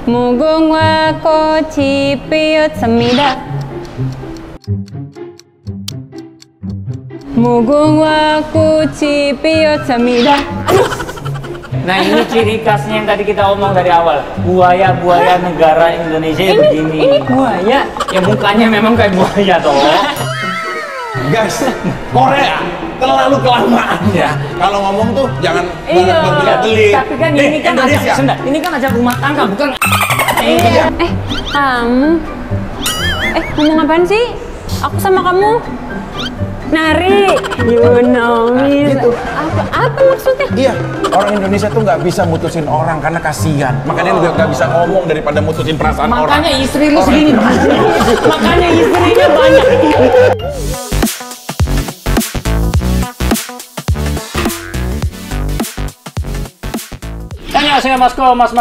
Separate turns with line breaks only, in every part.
무궁화 꽃이 피었습니다. 무궁화 꽃이 피었습니다.
Nah ini ciri khasnya yang tadi kita omong dari awal. Buaya-buaya negara Indonesia ya begini.
Ini buaya?
Ya mukanya memang kayak buaya toh.
Guys, Korea terlalu kelamaan ya. Kalau ngomong tuh jangan berbeli-beli.
Tapi kan ini kan
Indonesia.
Ini kan aja rumah tangga bukan.
Kamu ngomong apaan sih? Aku sama kamu nari, you know me.
Gitu.
Apa maksudnya?
Iya, orang Indonesia tuh nggak bisa mutusin orang karena kasihan. Makanya lu nggak bisa ngomong daripada mutusin perasaan orang.
Makanya istri lu segini banyak. Makanya istrinya banyak. Saya Mas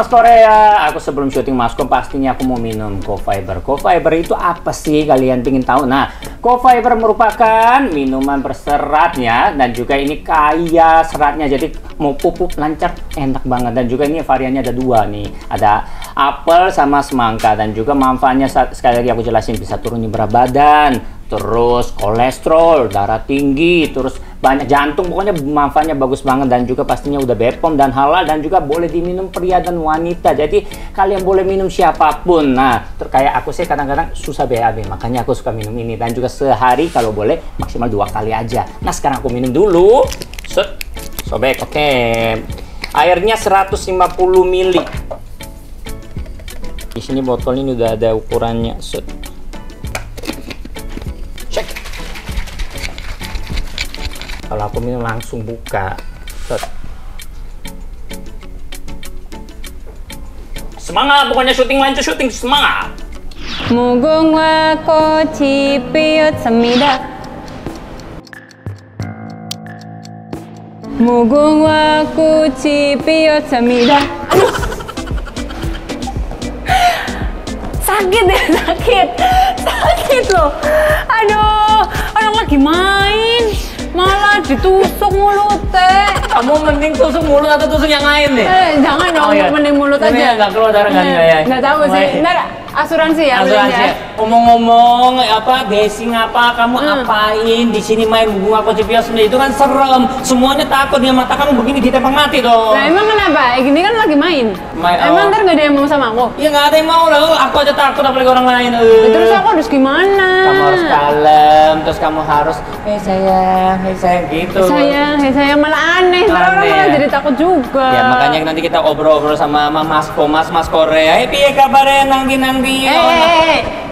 Korea. Aku sebelum syuting Maskom pastinya aku mau minum Co-Fiber. Co-Fiber itu apa sih? Kalian pengen tahu? Nah, Co-Fiber merupakan minuman berserat ya, dan juga ini kaya seratnya. Jadi mau pupuk lancar, enak banget. Dan juga ini variannya ada dua nih. Ada apel sama semangka, dan juga manfaatnya sekali lagi aku jelasin, bisa turunin berat badan, terus kolesterol, darah tinggi, terus banyak jantung, pokoknya manfaatnya bagus banget. Dan juga pastinya udah BPOM dan halal, dan juga boleh diminum pria dan wanita. Jadi kalian boleh minum siapapun. Nah, kayak aku sih kadang-kadang susah BAB, makanya aku suka minum ini. Dan juga sehari kalau boleh maksimal 2 kali aja. Nah, sekarang aku minum dulu. Sobek, oke. Airnya 150 ml. Di sini botol ini udah ada ukurannya. Cek. Kalau aku minum langsung buka. Semangat, pokoknya syuting lanjut syuting, semangat.
무궁화 꽃이 피었습니다. 무궁화 꽃이 피었습니다. Sakit ya, sakit loh. Aduh, orang lagi main malah ditusuk mulutnya.
Kamu mending tusuk mulut atau tusuk yang lain nih?
Jangan dong,
iya.
mending mulut
Ini
aja.
nggak keluar darah kan?
Nggak tahu sih. Ntar asuransi ya.
Asuransi. Ngomong-ngomong, apa Desing apa kamu apain di sini main bunga kocipias itu kan serem. Semuanya takut, dia mata kamu begini ditembak mati dong.
Nah emang kenapa? Gini kan lagi main. Emang ntar nggak ada yang mau sama aku?
Ya nggak ada yang mau lah. Aku aja takut apalagi orang lain.
Terus aku harus gimana?
Kamu harus kalem, terus kamu harus sayang gitu.
Sayang malah aneh. Orang malah jadi takut juga.
Ya makanya nanti kita obrol-obrol sama Mas Korea. Piye kabarnya nangdi.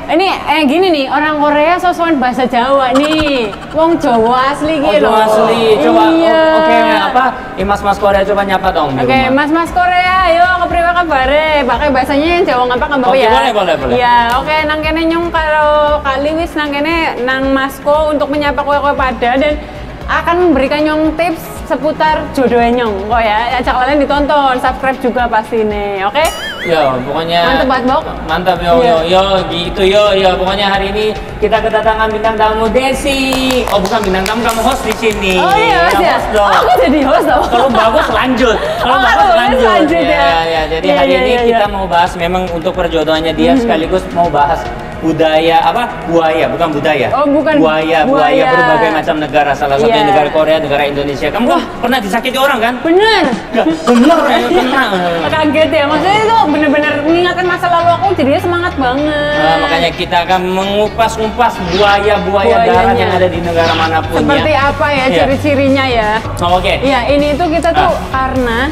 Ini gini nih, orang Korea sosokan bahasa Jawa nih. Wong Jawa asli gitu loh.
Asli. Coba
iya.
Oke, apa? Mas Korea coba nyapa dong di rumah.
Mas Korea, ayo kepriwe kabare? Pakai bahasanya yang Jawa ngapa kan Bapak ya?
Boleh.
Iya, oke nang kene nyong kalau kali wis nang kene nang Masko untuk menyapa kowe-kowe pada dan akan memberikan nyong tips seputar jodohnya nyong kok ya. Ajak kalian ditonton, subscribe juga pasti nih, oke?
Ya, pokoknya
mantap banget, Bok.
Mantap gitu yo. Pokoknya hari ini kita kedatangan bintang tamu Desi. Oh, bukan bintang tamu, kamu host di sini.
Oh iya, host ya. Aku jadi host dong.
Kalau bagus lanjut. Ya. Jadi hari ini kita mau bahas memang untuk perjodohannya dia sekaligus mau bahas budaya buaya, bukan budaya.
Oh, bukan.
Buaya berbagai macam negara, salah satunya negara Korea, negara Indonesia. Kamu kan pernah disakiti orang kan?
Bener.
Kena.
Kaget ya, maksudnya itu bener-bener mengingatkan masa lalu aku, jadinya semangat banget.
Nah, makanya kita akan mengupas buaya darat yang ada di negara manapun.
Seperti apa ya ciri-cirinya ya?
Oh, oke.
Iya, ini itu kita tuh karena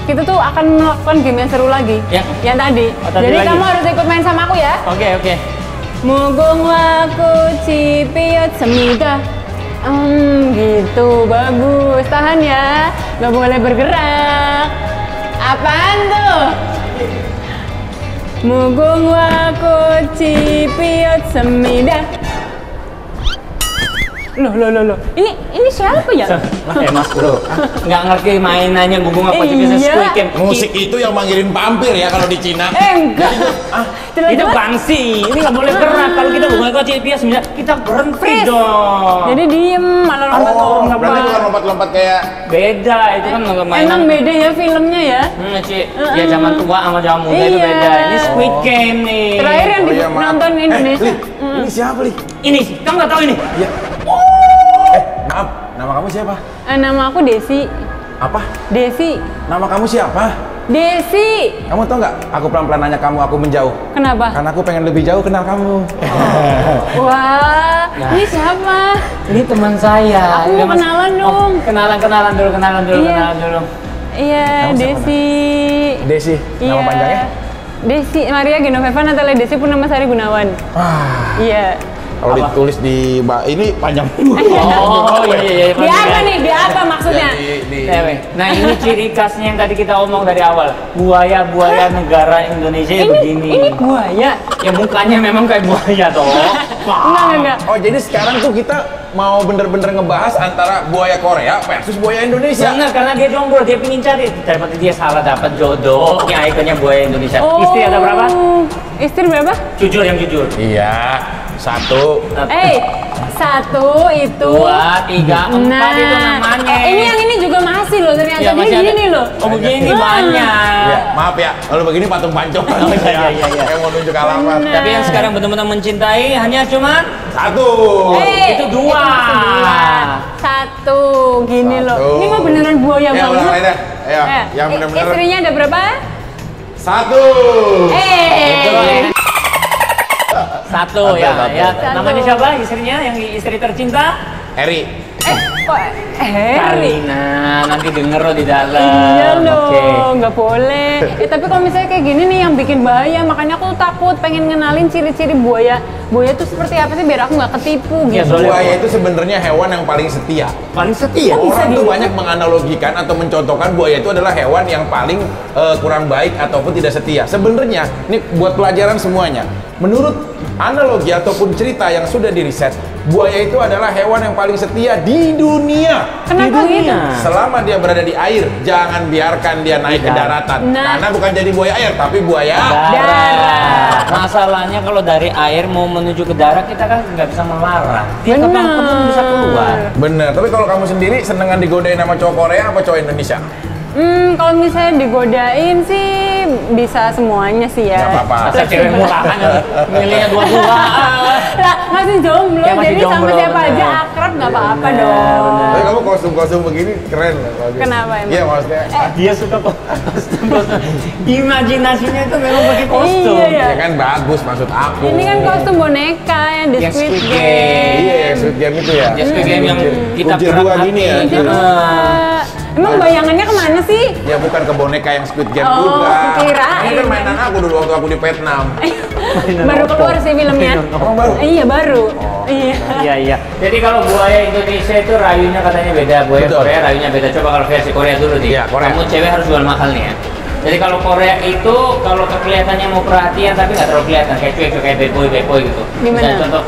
kita tuh akan melakukan game yang seru lagi. Yang tadi. Jadi kamu harus ikut main sama aku ya.
Oke.
무궁화 꽃이 피었습니다. Gitu, bagus. Tahan ya, nggak boleh bergerak. Apaan tuh? 무궁화 꽃이 피었습니다. Loh. Ini siapa ya?
Mas bro, nggak ngerti mainannya gubung apa juga Squid Game.
Musik itu yang manggilin vampir ya kalau di Cina.
Enggak.
Itu bangsi, ini nggak boleh gerak. Kalau kita bukan ke CPS, kita berhenti dong.
Jadi diem, malah lompat.
Oh, berarti bukan lompat-lompat kayak
Beda, itu kan nggak mainan.
Emang beda ya filmnya ya?
Ci, ya zaman tua sama zaman muda itu
Iya.
beda. Ini Squid Game nih.
Terakhir yang
maaf.
nonton Indonesia.
Li, ini siapa, Li?
Ini, kamu nggak tahu ini?
Iya. Maaf, nama kamu siapa?
Nama aku Desi.
Apa?
Desi.
Nama kamu siapa?
Desi.
Kamu tau nggak? Aku pelan-pelan nanya kamu, aku menjauh.
Kenapa?
Karena aku pengen lebih jauh kenal kamu.
Wah, ini siapa?
Ini teman saya.
Aku
Ya,
mau
Mas.
kenalan
Oh,
dong.
kenalan dulu.
Iya. Iya,
Kamu siapa,
Desi.
Desi, nama
Iya.
panjangnya?
Desi Maria Genoveva Natalia Desi Purnamasari Gunawan.
Wah,
Iya.
kalau ditulis di ini panjang.
Oh, iya.
Di apa nih? Di apa maksudnya?
Nah, ini ciri khasnya yang tadi kita omong dari awal. Buaya negara Indonesia ya begini.
Ini buaya.
Ya mukanya memang kayak buaya toh.
Enggak.
Oh, jadi sekarang tuh kita mau bener-bener ngebahas antara buaya Korea versus buaya Indonesia.
Benar, karena dia jomblo, dia pingin cari. Daripada dia salah dapat jodoh, yang ikonnya buaya Indonesia. Istri ada berapa?
Istri berapa?
Jujur, yang jujur.
Iya, satu.
Satu itu.
2, 3, 4 itu namanya.
Ini yang ini juga masih loh ternyata.
Ya, masih
Jadi
ada.
gini loh.
Oh, begini
Wah.
banyak.
Ya, maaf ya, kalau begini patung pancong.
Iya.
Yang mau nunjuk alamat.
Bener.
Tapi yang sekarang benar-benar mencintai hanya cuma
Satu.
itu dua.
Satu. Gini
Satu.
loh. Ini mah beneran buaya
Ya,
banget.
ulang lagi deh. Ayo,
Eh,
yang bener-bener.
Istrinya ada berapa?
Satu.
Itu satu ya.
Satu.
Ya, namanya siapa istrinya yang istri tercinta?
Eri.
Kok Harry?
Karina, nanti denger lo di dalam.
Iya loh,
Oke.
nggak boleh. Tapi kalau misalnya kayak gini nih yang bikin bahaya, makanya aku takut pengen ngenalin ciri-ciri buaya. Buaya itu seperti apa sih biar aku nggak ketipu
Iya,
gitu.
soalnya-
Buaya itu sebenarnya hewan yang paling setia.
Paling setia.
Orang tuh banyak menganalogikan atau mencontohkan buaya itu adalah hewan yang paling kurang baik ataupun tidak setia. Sebenarnya, ini buat pelajaran semuanya. Menurut analogi ataupun cerita yang sudah diriset, buaya itu adalah hewan yang paling setia di dunia.
Kenapa
Di
gitu?
dunia.
Selama dia berada di air, jangan biarkan dia naik ke
Tidak.
daratan.
Nah.
Karena bukan jadi buaya air, tapi buaya.
Darat.
Masalahnya kalau dari air mau menuju ke darat kita kan nggak bisa melarang. Dia
Benar.
kapan-kapan bisa keluar.
Bener, tapi kalau kamu sendiri senengan digodain sama cowok Korea apa cowok Indonesia?
Kalau misalnya digodain sih bisa semuanya sih ya.
Nggak apa-apa.
Masa cewek murahan milihnya dua-dua.
Lah, masih jomblo,
Ya, masih
jadi sama
jomblo,
siapa
bener.
aja akrab nggak apa-apa
Bener,
dong.
bener.
Tapi kamu kostum-kostum begini keren loh. bagus.
Kenapa emang?
Iya maksudnya.
Dia suka kostum. Imajinasinya itu memang pakai kostum.
Iya, iya.
Ya kan bagus maksud aku.
Ini kan kostum boneka yang di
Yang
Squid
Squid
Game.
Game.
Iya, Squid Game itu ya.
Ya, Squid Game yang kita
Kunci
gerak
dua
hati.
gini ya.
Kunci dua. Emang bayangannya kemana sih?
Ya bukan ke boneka yang Squid Game
Oh,
juga.
kirain.
Ini kan mainan aku dulu waktu aku di Vietnam.
Baru keluar sih filmnya.
Oh, baru?
Iya, baru. Iya.
Iya. Jadi kalau buaya Indonesia itu rayunya katanya beda, buaya
Betul.
Korea rayunya beda. Coba kalau versi Korea dulu nih.
Iya, Korea.
Kamu cewek harus jual mahal nih ya. Jadi kalau Korea itu kalau kelihatannya mau perhatian tapi nggak terlalu kelihatan kayak cuek kayak beboy gitu.
Gimana?
Misalnya contoh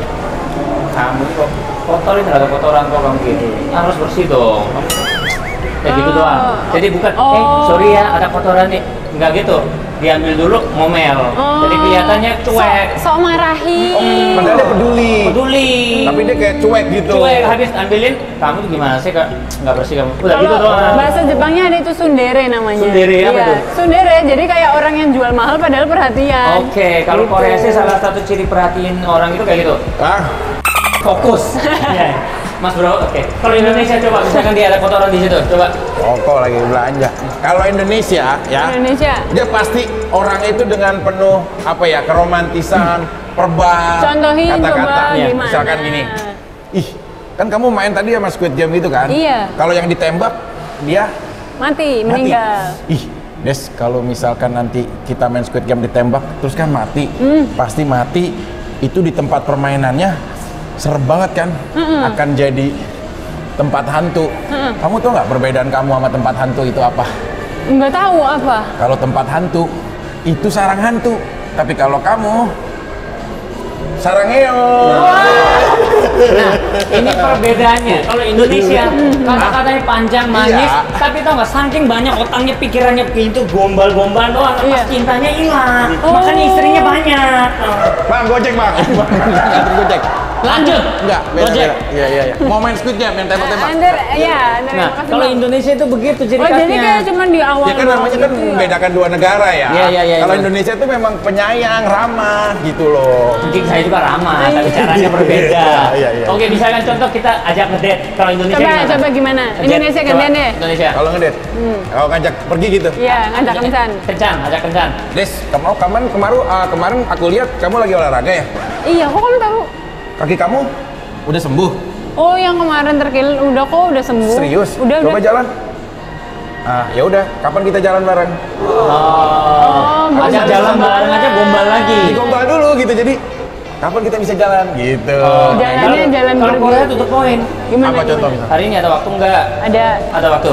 kamu kok kotor ini ada kotoran kok kamu gitu. Harus bersih dong. Kayak gitu
Oh.
doang. Jadi bukan
Oh.
sorry ya ada kotoran nih. Enggak gitu. Diambil dulu ngomel. Jadi kelihatannya cuek.
Sok marahin.
Padahal dia peduli.
Peduli.
Tapi dia kayak cuek gitu.
Cuek habis ambilin, kamu tuh gimana sih kak? Nggak bersih kamu. Udah
Kalau
gitu doang.
bahasa Jepangnya ada itu tsundere namanya.
Tsundere, apa
Iya,
tuh?
Tsundere, jadi kayak orang yang jual mahal padahal perhatian.
Oke, kalau
Gitu.
Korea sih salah satu ciri perhatiin orang itu kayak gitu.
Ah,
Fokus. Iya. Mas bro, oke. Kalau Indonesia coba, misalkan dia ada kotoran di situ, coba.
rokok lagi belanja. Kalau Indonesia ya,
Indonesia.
dia pasti orang itu dengan penuh apa ya keromantisan, perban,
Contohin coba
kata-katanya.
gimana?
Misalkan gini, ih kan kamu main tadi sama Squid Game itu kan?
Iya.
Kalau yang ditembak dia
Mati,
mati.
meninggal.
Ih, Des, kalau misalkan nanti kita main Squid Game ditembak terus kan mati, pasti mati. Itu di tempat permainannya serem banget kan? Akan jadi tempat hantu. Kamu tahu nggak perbedaan kamu sama tempat hantu itu apa?
Nggak tahu apa.
Kalau tempat hantu itu sarang hantu, tapi kalau kamu Sarangeo.
Nah, ini perbedaannya. Kalau Indonesia, kata-katanya panjang, manis,
Iya.
tapi tau nggak, saking banyak otaknya, pikirannya begitu, gombal-gombal doang,
Iya.
pas cintanya hilang.
Oh.
Makanya istrinya banyak.
Bang, gojek bang. Antar gojek.
Lanjut.
Enggak,
Gojek.
Iya. Mau main Squid Game, main tembak-tembak.
Under, ya, Under,
Nah,
makasih,
kalau
Bang.
Indonesia itu begitu ciri
Oh, jadi
khasnya.
kayak cuma di awal.
Ya kan namanya kan
gitu ya?
membedakan dua negara ya.
Iya,
Kalau
iya.
Indonesia itu memang penyayang, ramah gitu loh.
Mungkin saya juga ramah,
Iya.
tapi caranya berbeda.
Iya.
Oke, misalkan contoh kita ajak ngedate. Kalau Indonesia
Coba gimana?
Ngedate.
Indonesia
Coba,
gantian deh.
Indonesia.
Kalau ngedate, kalau ngajak pergi gitu.
Iya, ngajak kencan.
Kencan, ajak kencan.
Des, kemarin aku lihat kamu lagi olahraga ya.
Iya, kok kamu tahu?
Kaki kamu udah sembuh.
Oh, yang kemarin terkilir udah sembuh.
Serius?
Udah.
Coba jalan. Ah, ya udah. Kapan kita jalan bareng?
Oh,
Ajak jalan bareng aja gombal lagi.
Gombal dulu gitu. Jadi kapan kita bisa jalan gitu.
Jalannya jalan
Kalau
berdua.
Korea tutup poin.
Gimana?
Apa contoh misalnya?
Hari ini ada waktu enggak? Ada waktu.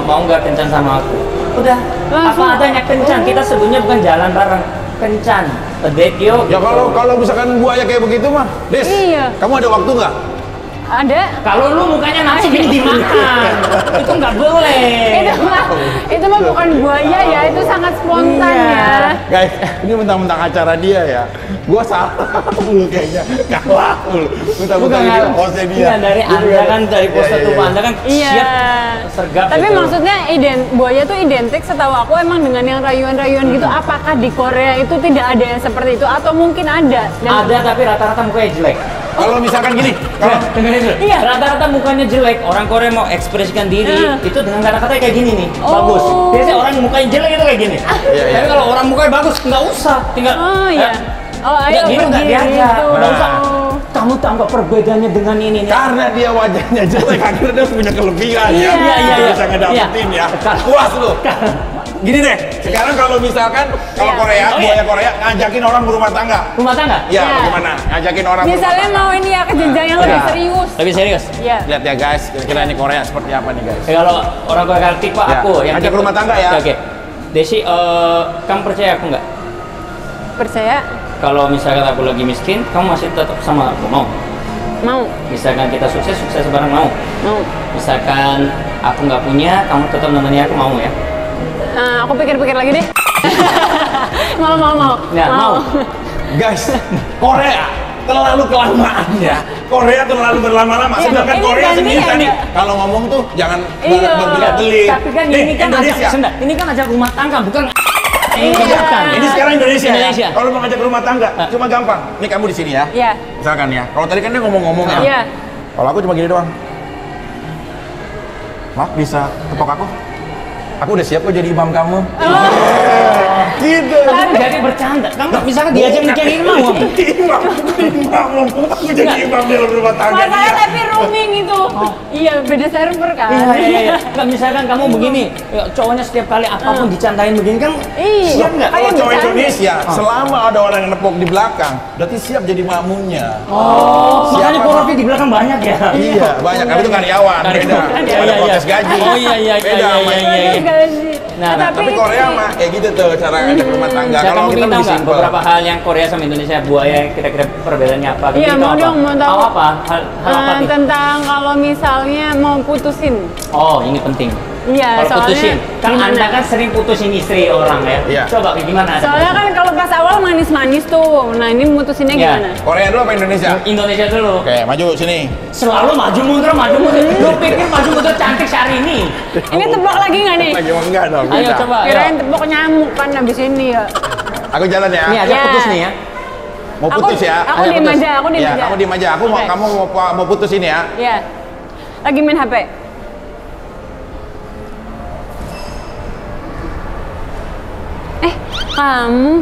Mau nggak kencan sama aku? Udah.
Langsung.
Apa adanya kencan. Kita sebutnya bukan jalan bareng. Kencan. Date yuk.
Ya kalau misalkan buaya kayak begitu mah, Des,
Iya.
kamu ada waktu nggak?
Ada.
Kalau lu mukanya nafsu dimakan, itu nggak boleh.
Itu mah bukan buaya ya, itu sangat spontan ya.
Guys, ini mentang-mentang acara dia ya. Gua salah mulu kayaknya. Kalah mulu. Mentang-mentang ini hostnya dia.
Iya, dari
Gitu
Anda
ya.
kan, dari pose
Iya,
tubuh
iya.
Anda kan
Iya.
siap sergap
Tapi
gitu.
maksudnya buaya tuh identik setahu aku emang dengan yang rayuan-rayuan gitu. Apakah di Korea itu tidak ada yang seperti itu atau mungkin ada?
Ada tapi rata-rata mukanya jelek.
Kalau misalkan gini, kalau
Dengerin dulu.
Iya.
Rata-rata mukanya jelek. Orang Korea mau ekspresikan diri itu dengan kata-kata kayak gini nih.
Oh.
Bagus. Biasanya orang mukanya jelek itu kayak gini.
Iya.
Tapi kalau orang mukanya bagus nggak usah. Tinggal.
Oh iya. Oh ayo
Nggak, gini nggak
pergi
diajak.
gitu.
Nggak usah. Kamu tahu nggak perbedaannya dengan ini nih?
karena dia wajahnya jelek, akhirnya dia punya kelebihan
Iya.
ya.
Iya, iya,
Dia
iya.
bisa ngedapetin ya.
Iya.
Puas lu. Gini deh, sekarang kalau misalkan
Iya.
Korea,
Oh, iya.
buaya Korea ngajakin orang berumah tangga.
Rumah tangga?
Ya,
Iya.
bagaimana? Ngajakin orang
Misalnya
berumah
mau ini ya ke jenjang yang lebih
Iya.
serius.
Lebih serius.
Iya.
tangga. Lihat ya guys, kira-kira ini Korea seperti apa nih guys?
Kalau orang Korea tipe
Ya,
aku yang
ajak
tipe-
rumah tangga ya.
Oke. Desi, kamu percaya aku nggak?
Percaya?
Kalau misalkan aku lagi miskin, kamu masih tetap sama aku, mau?
Mau.
Misalkan kita sukses bareng, mau?
Mau.
Misalkan aku nggak punya, kamu tetap nemenin aku, mau ya?
Nah, aku pikir-pikir lagi deh. mau.
Ya, mau.
Guys, Korea terlalu kelamaan ya. Korea terlalu berlama-lama.
Iya,
Sedangkan
ini
Korea
ganti
sendiri
ya,
tadi
Mbak.
kalau ngomong tuh jangan
Iya.
berbelit-belit.
Tapi kan
Nih,
ini kan
Indonesia.
ajak, sebentar, ini kan ajak rumah tangga, bukan
Iya.
kebijakan.
Ini sekarang Indonesia.
Indonesia.
Ya? Kalau mau ngajak rumah tangga, cuma gampang. Nih kamu di sini ya.
Iya.
Misalkan ya. Kalau tadi kan dia ngomong-ngomong ya.
Iya.
Kalau aku cuma gini doang. Mak, bisa tepok aku? Aku udah siap kok jadi imam kamu. Gitu.
Kamu jadi bercanda. Kamu misalkan diajak nikahin mau apa?
Imam, aku jadi imam dalam rumah tangga
Masalah
dia.
tapi roaming itu. Iya, beda server kan.
Iya. Nggak, misalkan kamu begini, ya, cowoknya setiap kali apapun dicantain begini kan
Iya.
siap nggak?
Kalau
Kayak
cowok
bercanda.
Indonesia, selama ada orang yang nepok di belakang, berarti siap jadi makmunya.
Oh, makanya
Siapa?
korupsi di belakang banyak ya.
Iya, banyak. Tapi itu karyawan, beda.
Iya,
Pada
iya,
protes
iya.
gaji.
Oh iya iya
Beda
iya
sama
iya
ini.
iya.
Gaji.
Nah,
Tapi Korea mah kayak gitu tuh cara ngajak rumah tangga.
Saya
Kalau
kamu
kita
ingin tahu
lebih
nggak
simpel.
beberapa hal yang Korea sama Indonesia buaya kira-kira perbedaannya apa?
Iya,
Gitu,
mau
apa?
dong, mau tahu.
Apa? Hal apa nih?
Tentang kalau misalnya mau putusin.
Oh, ini penting.
Iya,
Kalau putusin, kan
gimana?
Anda kan sering putusin istri orang ya.
Iya.
Coba gimana?
Soalnya kan kalau pas awal manis-manis tuh. Nah, ini mutusinnya
Iya.
gimana?
Korea dulu apa Indonesia?
Indonesia dulu.
Oke, maju sini.
Selalu maju mundur, maju mundur. Lu pikir maju mundur cantik hari ini?
Ini tebak lagi nggak nih?
Lagi mau enggak dong?
Ayo
kita.
coba.
Kirain tebak nyamuk kan habis ini ya.
Aku jalan ya.
Ini ajak
Ya.
putus nih ya.
Mau putus ya?
Aku
Ayo,
diem
putus.
aja, aku diem
Ya,
aja.
kamu diem aja. Aku mau
Oke.
kamu mau putus ini ya.
Iya. Lagi main HP. Kamu.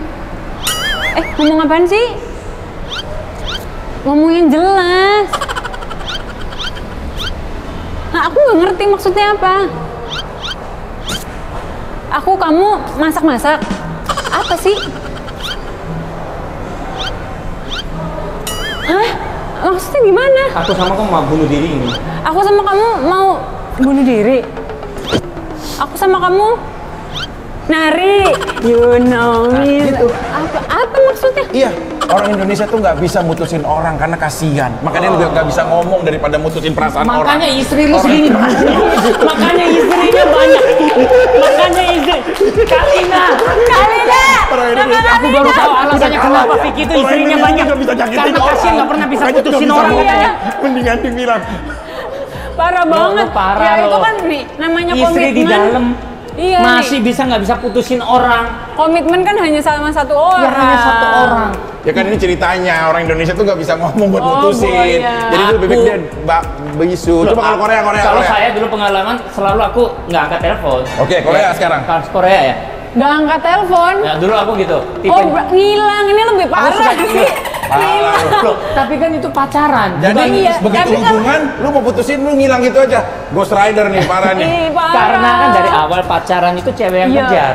Ngomong apaan sih? Ngomong yang jelas. Nah, aku nggak ngerti maksudnya apa. Kamu masak-masak. Apa sih? Hah? Maksudnya gimana?
Aku sama kamu mau bunuh diri ini.
Aku sama kamu mau bunuh diri. Aku sama kamu nari. You know me.
Gitu.
Apa maksudnya?
Iya. orang Indonesia tuh nggak bisa mutusin orang karena kasihan. Makanya lu nggak bisa ngomong daripada mutusin perasaan orang.
Makanya istri lu segini banyak. Makanya istrinya banyak. Makanya istri. Kalina. Aku baru tahu alasannya kenapa Vicky itu istrinya banyak. Karena kasihan nggak pernah bisa putusin orang.
Mendingan dibilang.
Parah banget.
Parah
ya itu
loh.
kan nih namanya
Istri
komitmen.
di dalam.
Iya.
Masih bisa nggak bisa putusin orang.
Komitmen kan hanya sama satu orang.
Ya hanya satu orang.
Ya kan ini ceritanya orang Indonesia tuh nggak bisa ngomong buat
Oh,
mutusin.
iya.
Jadi itu bebek dia bisu. Coba kalau Korea.
Kalau saya dulu pengalaman selalu aku nggak angkat telepon.
Oke, Korea sekarang.
Kalau Korea ya.
Gak angkat telepon.
Ya dulu aku gitu. Tipe
Oh, ngilang. Ini lebih parah sih.
Parah.
Loh, tapi kan itu pacaran.
Jadi
Iya,
begitu
tapi kan-
hubungan, lu mau putusin lu ngilang gitu aja. Ghost Rider nih parah nih.
Ih, parah.
Karena kan dari awal pacaran itu cewek yang
Iya.
kejar.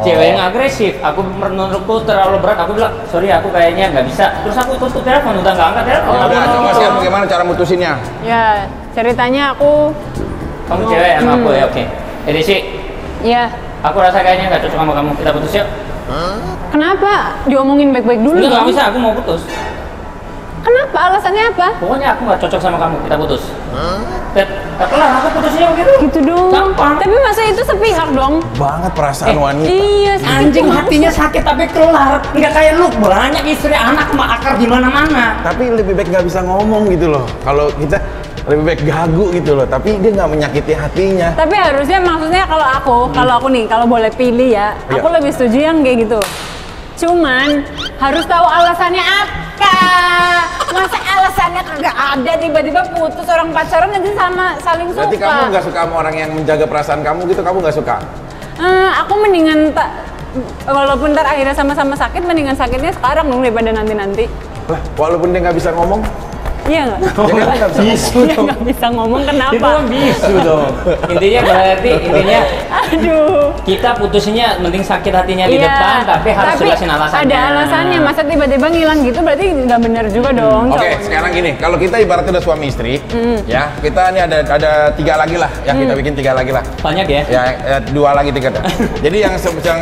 Cewek yang agresif. Aku menurutku terlalu berat. Aku bilang, sorry aku kayaknya nggak bisa. Terus aku tutup telepon, udah nggak angkat telepon.
Ya udah, coba sekarang bagaimana cara mutusinnya?
Ya, ceritanya aku
Kamu cewek sama aku ya, oke. Jadi sih,
ya.
aku rasa kayaknya nggak cocok sama kamu. Kita putus yuk.
Kenapa? Diomongin baik-baik dulu.
Enggak, nggak
dong.
bisa. Aku mau putus.
Kenapa? Alasannya apa?
Pokoknya aku nggak cocok sama kamu. Kita putus. Tak kelar, aku putusnya begitu.
Gitu dong.
Gampang.
Tapi masa itu sepihak dong?
Banget perasaan wanita.
Iya,
Anjing
masa?
hatinya sakit tapi kelar. Nggak kayak lu banyak istri anak mah akar di mana-mana.
Tapi lebih baik nggak bisa ngomong gitu loh. Kalau kita lebih baik gagu gitu loh. Tapi dia nggak menyakiti hatinya.
Tapi harusnya maksudnya kalau aku nih, kalau boleh pilih ya,
Iya.
aku lebih setuju yang kayak gitu. Cuman harus tahu alasannya apa. Masa alasannya kagak ada, tiba-tiba putus orang pacaran nanti sama saling suka.
Berarti kamu nggak suka sama orang yang menjaga perasaan kamu gitu, kamu nggak suka?
Aku mendingan walaupun ntar akhirnya sama-sama sakit, mendingan sakitnya sekarang dong daripada nanti-nanti.
Lah, walaupun dia nggak bisa ngomong,
Iya nggak?
dia kan nggak bisa ngomong.
Dia nggak bisa ngomong kenapa?
Itu kan bisu dong. Intinya berarti
Aduh.
kita putusnya mending sakit hatinya di
Iya,
depan, tapi harus jelasin alasannya.
Ada alasannya, masa tiba-tiba ngilang gitu berarti nggak benar juga dong.
Oke,
cowoknya.
sekarang gini, kalau kita ibaratnya udah suami istri, ya kita ini ada 3 lagi lah, yang kita bikin 3 lagi lah.
Banyak ya?
Ya, 2 lagi 3. Jadi yang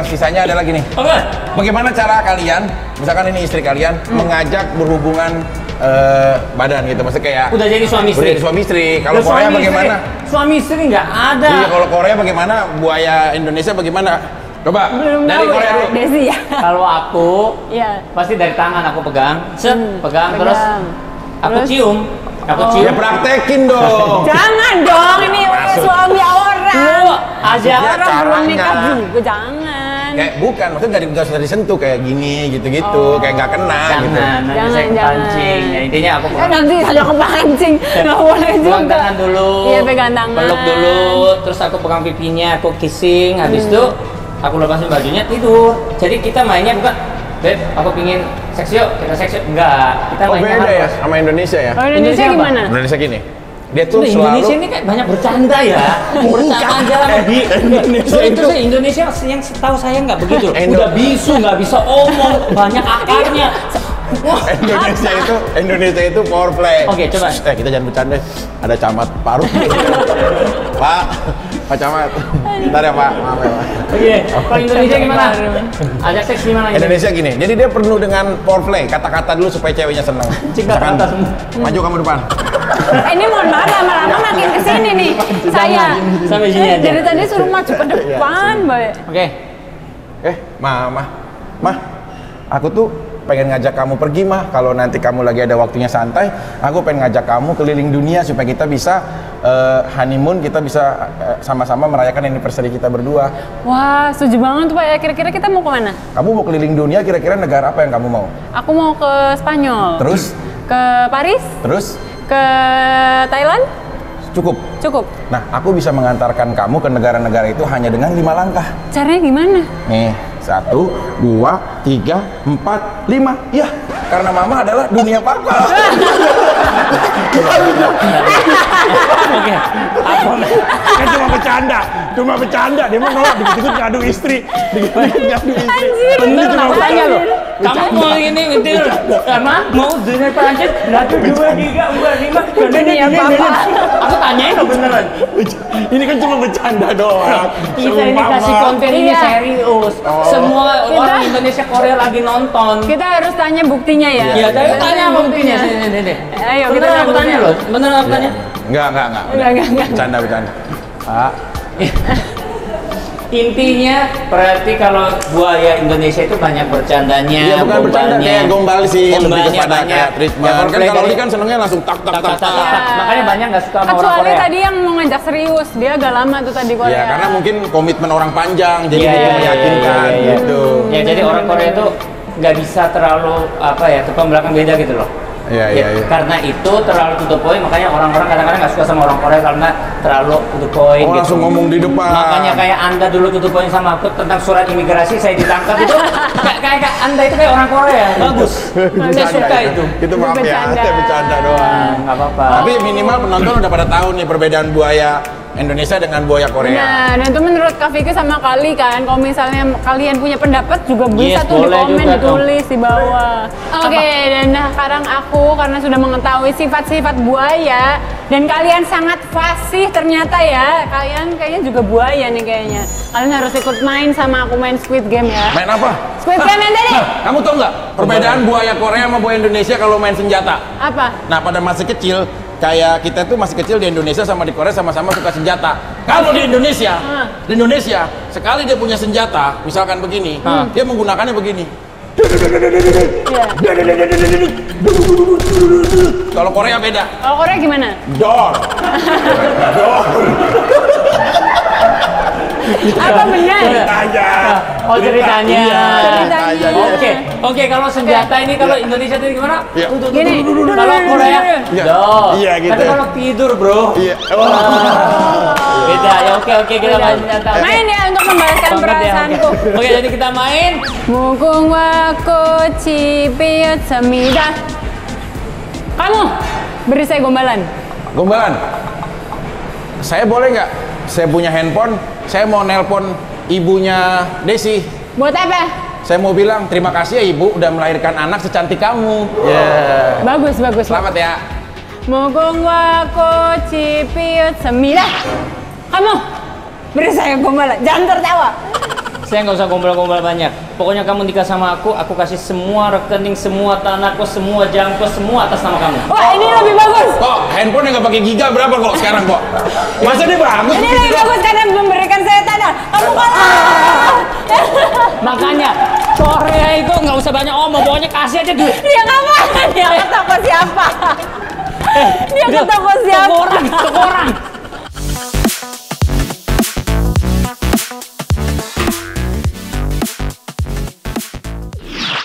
sisanya adalah gini.
Oke.
Bagaimana cara kalian, misalkan ini istri kalian, mengajak berhubungan badan gitu, maksudnya kayak
Udah jadi suami
udah
istri.
jadi suami istri. Kalau
Udah
Korea
suami istri.
bagaimana?
Suami istri nggak ada.
Iya, kalau Korea bagaimana? Buaya Indonesia bagaimana? Coba
Belum
dari
tahu
Korea
ya,
dulu.
Desi ya.
Kalau aku
Iya.
pasti dari tangan aku pegang, pegang terus
pegang.
aku
Terus?
cium. Aku
Oh.
cium.
Ya praktekin dong.
Jangan dong, ini suami orang.
Lu aja
Orang belum
caranya.
nikah juga, jangan.
Kayak bukan, maksudnya dari nggak usah disentuh kayak gini gitu-gitu, kayak nggak kena gitu.
Jangan, nanti
Jangan,
saya
jangan.
kepancing. Ya, intinya aku
Nanti saya kepancing, nggak boleh juga.
pegang tangan dulu.
Iya, pegang tangan.
Peluk dulu, terus aku pegang pipinya, aku kissing. Habis itu aku lepasin bajunya, tidur. Jadi kita mainnya bukan, Beb, aku pingin seks yuk, kita seks yuk. Enggak, kita
Oh
mainnya
beda ya
harus.
sama Indonesia ya?
Kalau Indonesia
Indonesia apa?
gimana?
Indonesia gini, dia tuh
Udah,
selalu
Indonesia ini kayak banyak bercanda ya. Bercanda aja lah.
Indonesia
itu
itu-
sih Indonesia yang setahu saya nggak begitu.
Indo-
Udah bisu, nggak bisa omong, banyak akarnya. Wah,
Indonesia itu foreplay.
Oke, coba.
Kita jangan bercanda. Ada camat paruh. Pak Camat. Bentar ya Pak. Maaf ya Pak.
Oke, kalau Indonesia gimana? Ajak seks gimana?
Indonesia gini, jadi dia penuh dengan foreplay, kata-kata dulu supaya ceweknya senang.
Cik, kata-kata semua.
Maju kamu depan.
Ini mohon maaf lama-lama makin kesini nih. Saya.
Sampai sini aja.
Dari tadi suruh maju ke depan, Mbak.
Oke.
Mah, aku tuh pengen ngajak kamu pergi mah. Kalau nanti kamu lagi ada waktunya santai, aku pengen ngajak kamu keliling dunia supaya kita bisa honeymoon, kita bisa sama-sama merayakan anniversary kita berdua.
Wah, setuju banget tuh Pak. Ya, kira-kira kita mau kemana?
Kamu mau keliling dunia, kira-kira negara apa yang kamu mau?
Aku mau ke Spanyol.
Terus?
Ke Paris?
Terus?
Ke Thailand?
Cukup.
Cukup.
Nah, aku bisa mengantarkan kamu ke negara-negara itu hanya dengan 5 langkah.
Caranya gimana?
Nih, 1, 2, 3, 4, 5. Ya, karena mama adalah dunia papa.
Oke. Apa?
Kan cuma bercanda. Dia mau nolak, dikit-dikit ngadu istri.
Anjir,
Bener,
bener,
makanya
makanya
loh. Kamu mau ini ngedir sama mau dunia Prancis, lagi 2, 3, 4, 5,
Ini ya Papa.
Aku tanyain lo beneran.
Ini kan cuma bercanda doang.
Kita ini
Sumpah,
kasih
Mak.
konten ini
Iya.
serius. Semua orang Indonesia Korea lagi nonton.
Kita harus tanya buktinya ya.
Iya, tanya apa buktinya? Sini.
Ayo kita
Beneran aku
buktinya.
tanya loh. Beneran aku tanya.
Enggak.
Enggak.
Bercanda. Pak.
Intinya berarti kalau buaya Indonesia itu banyak bercandanya,
Iya, bukan bercanda, kayak gombal sih, lebih
gombanya
kepada
banyak.
kayak treatment.
Ya,
Kan
foreplay
kalau
tadi-
ini kan senengnya langsung tak.
Iya.
Makanya banyak nggak suka sama orang
Kecuali
Korea.
tadi yang mau ngajak serius, dia agak lama tuh tadi Korea.
Ya, karena mungkin komitmen orang panjang, jadi
Iya,
itu
iya,
meyakinkan
iya.
gitu.
Ya jadi orang Korea itu nggak bisa terlalu apa ya depan belakang beda gitu loh.
Iya.
Karena itu terlalu to the point, makanya orang-orang kadang-kadang nggak suka sama orang Korea karena terlalu to the point.
Oh, langsung ngomong di depan.
Makanya kayak Anda dulu to the point sama aku tentang surat imigrasi saya ditangkap itu kayak Anda itu kayak orang Korea. Bagus. Saya suka itu.
Itu maaf ya,
Bercanda.
saya bercanda doang.
Nggak apa-apa.
Tapi minimal penonton udah pada tahu nih perbedaan buaya Indonesia dengan buaya Korea.
Nah, dan itu menurut Kak Vicky sama Kali kan, kalau misalnya kalian punya pendapat juga bisa
Yes,
tuh di
boleh
komen,
juga
ditulis di bawah. Oke, dan nah sekarang aku karena sudah mengetahui sifat-sifat buaya dan kalian sangat fasih ternyata ya, kalian kayaknya juga buaya nih kayaknya. Kalian harus ikut main sama aku main Squid Game ya.
Main apa?
Squid Game yang tadi.
Kamu tahu nggak perbedaan buaya Korea sama buaya Indonesia kalau main senjata?
Apa?
Nah, pada masih kecil, kayak kita tuh masih kecil di Indonesia sama di Korea sama-sama suka senjata. Kalau di Indonesia, sekali dia punya senjata, misalkan begini, dia menggunakannya begini.
Iya.
Kalau Korea beda.
Kalau Korea gimana?
Dor.
Apa benar?
Aja.
Oh ceritanya.
Ceritanya.
Oke kalau senjata ini kalau Indonesia itu gimana?
Iya.
Gini.
Kalau Korea,
Iya.
dor.
Iya, gitu.
Tapi kalau tidur bro,
Iya.
beda ya. Oke kita main senjata. Oke.
Main ya untuk membalaskan
Banget ya,
perasaanku.
Oke, jadi kita main.
무궁화 꽃이 피었습니다. Kamu beri saya gombalan.
Gombalan. Saya boleh nggak? Saya punya handphone, saya mau nelpon ibunya Desi.
Buat apa?
Saya mau bilang terima kasih ya ibu udah melahirkan anak secantik kamu. Ya.
Bagus.
Selamat ya.
무궁화 꽃이 피었습니다. Kamu beri saya gombalan. Jangan tertawa.
Saya nggak usah gombal-gombal banyak. Pokoknya kamu nikah sama aku kasih semua rekening, semua tanahku, semua jangko, semua atas nama kamu.
Wah, ini lebih bagus.
Kok handphone yang nggak pakai giga berapa kok sekarang kok? Masa dia bagus?
Ini lebih bagus karena memberikan saya tanah. Kamu kalah.
Makanya Korea itu nggak usah banyak omong, pokoknya kasih aja duit.
Dia ngapain? Dia ke toko siapa? Dia ke toko siapa?
Toko orang.